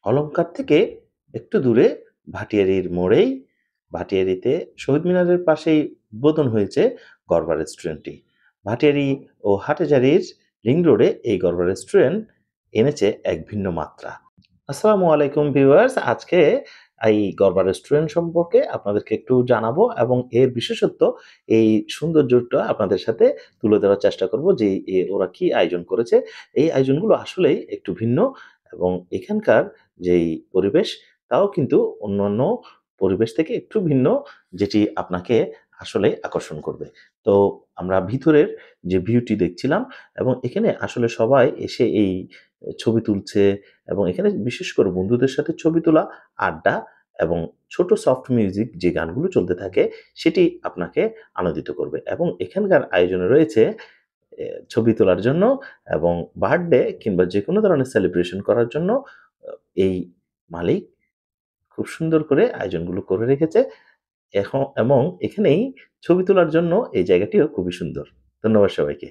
অলংকার থেকে একটু দূরে ভাটিয়ারির মোড়েই, ভাটিয়ারিতে শহীদ মিনারের পাশেই উদ্বোধন হয়েছে গরবা রেস্টুরেন্টটি। ভাটিয়ারি ও হাটহাজারীর রিং রোডে এই গরবা রেস্টুরেন্ট এনেছে এক ভিন্ন মাত্রা। আসসালামু আলাইকুম ভিউয়ার্স, আজকে এই গরবা রেস্টুরেন্ট সম্পর্কে আপনাদেরকে একটু জানাবো এবং এর বিশেষত্ব, এই সৌন্দর্যটা আপনাদের সাথে তুলে ধরার চেষ্টা করব যে ওরা কি আয়োজন করেছে। এই আয়োজনগুলো আসলেই একটু ভিন্ন এবং এখানকার যেই পরিবেশ তাও কিন্তু অন্যান্য পরিবেশ থেকে একটু ভিন্ন, যেটি আপনাকে আসলে আকর্ষণ করবে। তো আমরা ভিতরের যে ভিউটি দেখছিলাম এবং এখানে আসলে সবাই এসে এই ছবি তুলছে এবং এখানে বিশেষ করে বন্ধুদের সাথে ছবি তোলা, আড্ডা এবং ছোট সফট মিউজিক যে গানগুলো চলতে থাকে সেটি আপনাকে আনন্দিত করবে। এবং এখানকার আয়োজনে রয়েছে ছবি তোলার জন্য এবং বার্থডে কিংবা যেকোনো ধরনের সেলিব্রেশন করার জন্য এই মালিক খুব সুন্দর করে আয়োজনগুলো করে রেখেছে। এবং এখানেই ছবি তোলার জন্য এই জায়গাটিও খুবই সুন্দর। ধন্যবাদ সবাইকে।